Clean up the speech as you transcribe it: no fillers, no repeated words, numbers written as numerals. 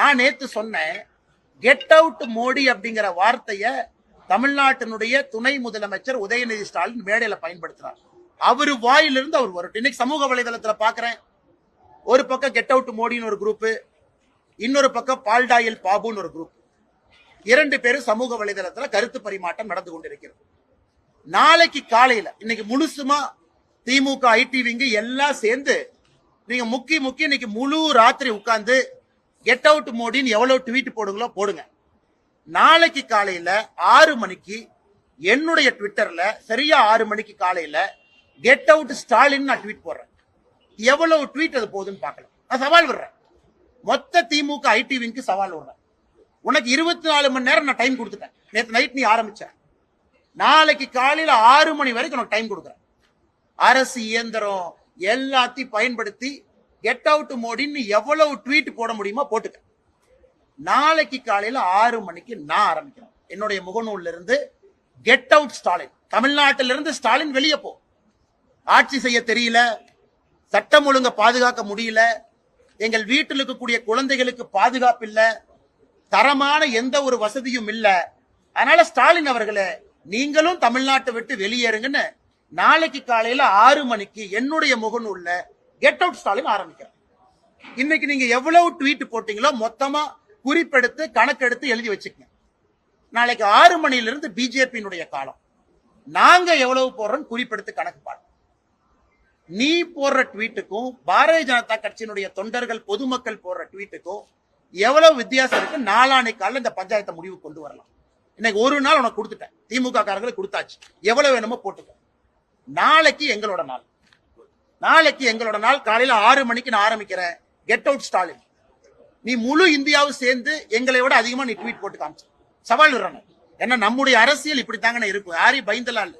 நான் நேத்து சொன்னேன், கெட் அவுட் மோடி அப்படிங்கிற வார்த்தைய தமிழ்நாட்டினுடைய துணை முதலமைச்சர் உதயநிதி ஸ்டாலின் மேடையில பயன்படுத்தினார். அவரு வாயிலிருந்து அவர் வரட்டும். இன்னைக்கு சமூக வலைதளத்துல பாக்குறேன், ஒரு பக்கம் கெட் அவுட் மோடின்னு ஒரு குரூப், இன்னொரு பக்கம் பால்டாயில் பாபுன்னு ஒரு குரூப். 2 பேரும் சமூக வலைதளத்துல கருத்து பரிமாற்றம் நடந்து கொண்டிருக்கிறது. நாளைக்கு காலையில இன்னைக்கு முழுசுமா திமுக ஐடிவிங்க எல்லாம் சேர்ந்து நீங்க முக்கி இன்னைக்கு முழு ராத்திரி உட்கார்ந்து கெட் அவுட் மோடின்னு எவ்வளவு ட்வீட் போடுங்களோ போடுங்க. நாளைக்கு காலையில 6 மணிக்கு என்னுடைய ட்விட்டர்ல சரியா 6 மணிக்கு காலையில கெட் அவுட் ஸ்டாலின் நான் ட்வீட் போடுறேன். எவ்வளவு ட்வீட் அது போகுதுன்னு பார்க்கலாம். நான் சவால் விடுறேன், மொத்த திமுக ஐடிவிக்கு சவால் விடுறேன். உனக்கு 24 மணி நேரம் நான் டைம் கொடுத்துட்டேன். நேற்று நைட் நீ ஆரம்பிச்ச, நாளைக்கு காலையில 6 மணி வரைக்கும் உனக்கு டைம் கொடுக்குறேன். அரசு இயந்திரம் எல்லாத்தையும் பயன்படுத்தி கெட் அவுட் மோடின்னு எவ்வளவு ட்வீட் போட முடியுமோ போட்டுக்க. நாளைக்கு காலையில 6 மணிக்கு நான் ஆரம்பிக்கிறேன். என்னுடைய முகநூல்ல இருந்து கெட் அவுட் ஸ்டாலின், தமிழ்நாட்டிலிருந்து ஸ்டாலின் வெளியே போ, ஆட்சி செய்ய தெரியல, சட்டம் ஒழுங்க பாதுகாக்க முடியல, எங்கள் வீட்டில் இருக்கக்கூடிய குழந்தைகளுக்கு பாதுகாப்பு இல்ல, தரமான எந்த ஒரு வசதியும் இல்ல, அதனால ஸ்டாலின் அவர்களே நீங்களும் தமிழ்நாட்டை விட்டு வெளியேறுங்கன்னு நாளைக்கு காலையில 6 மணிக்கு என்னுடைய முகநூல்ல கெட் அவுட் ஸ்டாலின் ஆரம்பிக்கிறேன். இன்னைக்கு நீங்க எவ்வளவு ட்வீட் போட்டீங்களோ மொத்தமா குறிப்பெடுத்து கணக்கெடுத்து எழுதி வச்சுக்கங்க. நாளைக்கு 6 மணியிலிருந்து பிஜேபியினுடைய காலம். நாங்க எவ்வளவு போடுறோம் குறிப்பெடுத்து கணக்கு பாருங்க. நீ போடுற ட்வீட்டுக்கும் பாரதிய ஜனதா கட்சியினுடைய தொண்டர்கள் பொதுமக்கள் போடுற ட்வீட்டுக்கும் எவ்வளவு வித்தியாசம் இருக்கு. நாளானைக்கு காலையில் இந்த பஞ்சாயத்தை முடிவு கொண்டு வரலாம். இன்னைக்கு ஒரு நாள் உனக்கு கொடுத்துட்டேன், திமுக காரங்களுக்கு கொடுத்தாச்சு, எவ்வளவு வேணுமோ போட்டுக்க. நாளைக்கு எங்களோட நாள், நாளைக்கு எங்களோட நாள். காலையில 6 மணிக்கு நான் ஆரம்பிக்கிறேன் கெட் அவுட் ஸ்டாலின். நீ முழு இந்தியாவும் சேர்ந்து எங்களை விட அதிகமா நீ ட்வீட் போட்டு காமிச்சு சவால் விடுறாங்க. ஏன்னா நம்முடைய அரசியல் இப்படித்தாங்க இருக்கும், யாரையும் பயந்தலாம் இல்ல.